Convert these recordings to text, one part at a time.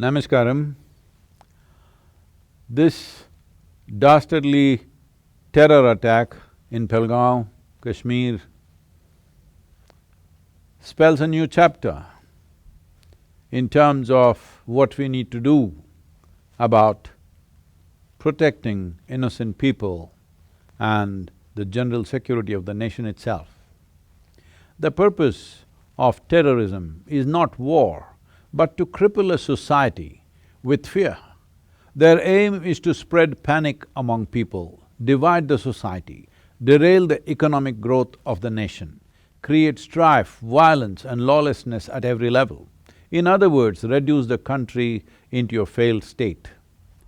Namaskaram. This dastardly terror attack in Pahalgam, Kashmir, spells a new chapter in terms of what we need to do about protecting innocent people and the general security of the nation itself. The purpose of terrorism is not war, but to cripple a society with fear. Their aim is to spread panic among people, divide the society, derail the economic growth of the nation, create strife, violence and lawlessness at every level. In other words, reduce the country into a failed state.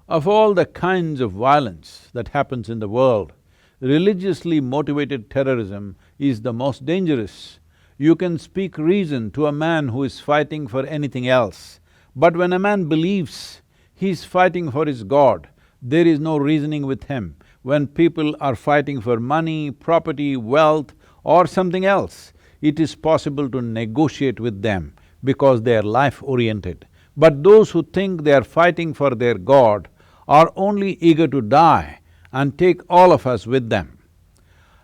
Of all the kinds of violence that happens in the world, religiously motivated terrorism is the most dangerous. You can speak reason to a man who is fighting for anything else, but when a man believes he's fighting for his God, there is no reasoning with him. When people are fighting for money, property, wealth or something else, it is possible to negotiate with them because they are life-oriented. But those who think they are fighting for their God are only eager to die and take all of us with them.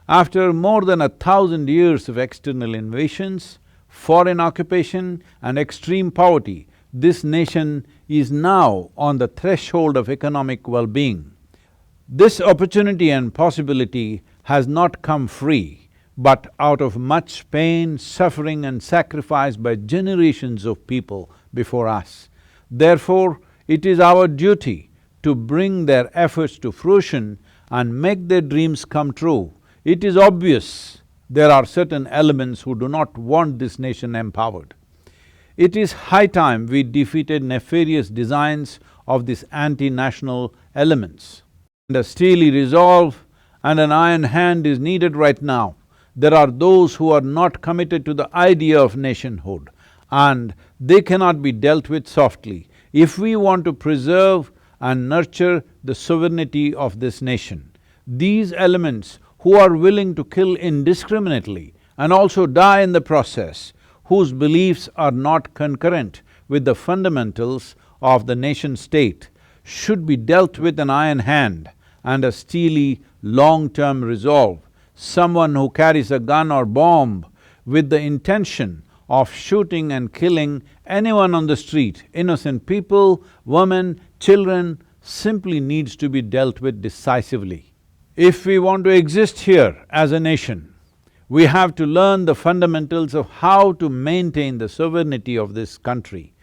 After more than 1,000 years of external invasions, foreign occupation and extreme poverty, this nation is now on the threshold of economic well-being. This opportunity and possibility has not come free, but out of much pain, suffering and sacrifice by generations of people before us. Therefore, it is our duty to bring their efforts to fruition and make their dreams come true. It is obvious there are certain elements who do not want this nation empowered. It is high time we defeated nefarious designs of these anti-national elements. And a steely resolve and an iron hand is needed right now. There are those who are not committed to the idea of nationhood, and they cannot be dealt with softly. If we want to preserve and nurture the sovereignty of this nation, these elements who are willing to kill indiscriminately and also die in the process, whose beliefs are not concurrent with the fundamentals of the nation-state, should be dealt with an iron hand and a steely, long-term resolve. Someone who carries a gun or bomb with the intention of shooting and killing anyone on the street, innocent people, women, children, simply needs to be dealt with decisively. If we want to exist here as a nation, we have to learn the fundamentals of how to maintain the sovereignty of this country.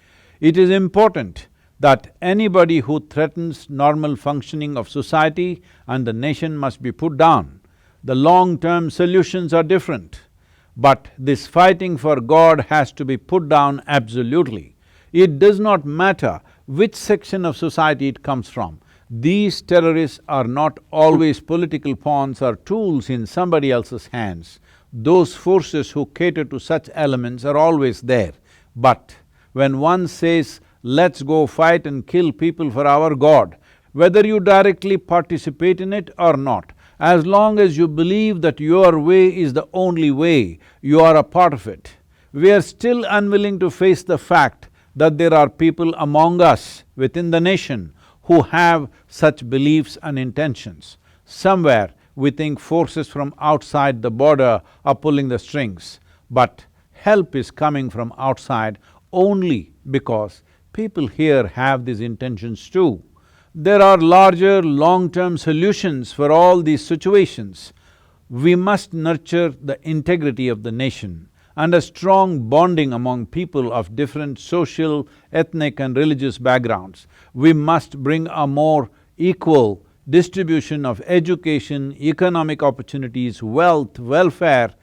It is important that anybody who threatens normal functioning of society and the nation must be put down. The long-term solutions are different, but this fighting for God has to be put down absolutely. It does not matter which section of society it comes from. These terrorists are not always political pawns or tools in somebody else's hands. Those forces who cater to such elements are always there. But when one says, let's go fight and kill people for our God, whether you directly participate in it or not, as long as you believe that your way is the only way, you are a part of it. We are still unwilling to face the fact that there are people among us within the nation who have such beliefs and intentions. Somewhere we think forces from outside the border are pulling the strings, but help is coming from outside only because people here have these intentions too. There are larger, long-term solutions for all these situations. We must nurture the integrity of the nation and a strong bonding among people of different social, ethnic and religious backgrounds. We must bring a more equal distribution of education, economic opportunities, wealth, welfare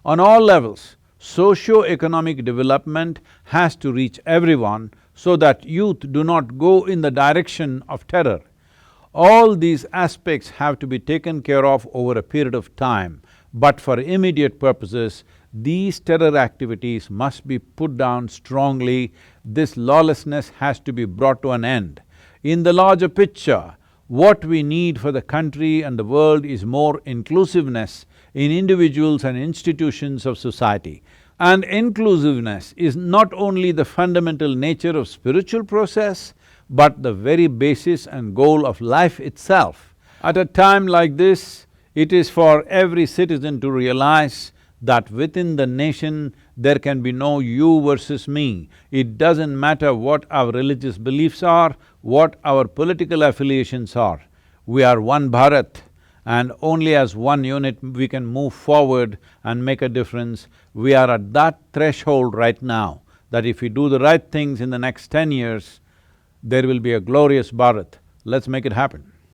on all levels. Socio-economic development has to reach everyone so that youth do not go in the direction of terror. All these aspects have to be taken care of over a period of time, but for immediate purposes, these terror activities must be put down strongly. This lawlessness has to be brought to an end. In the larger picture, what we need for the country and the world is more inclusiveness in individuals and institutions of society. And inclusiveness is not only the fundamental nature of spiritual process, but the very basis and goal of life itself. At a time like this, it is for every citizen to realize that within the nation there can be no you versus me. It doesn't matter what our religious beliefs are, what our political affiliations are. We are one Bharat, and only as one unit we can move forward and make a difference. We are at that threshold right now, that if we do the right things in the next 10 years, there will be a glorious Bharat. Let's make it happen.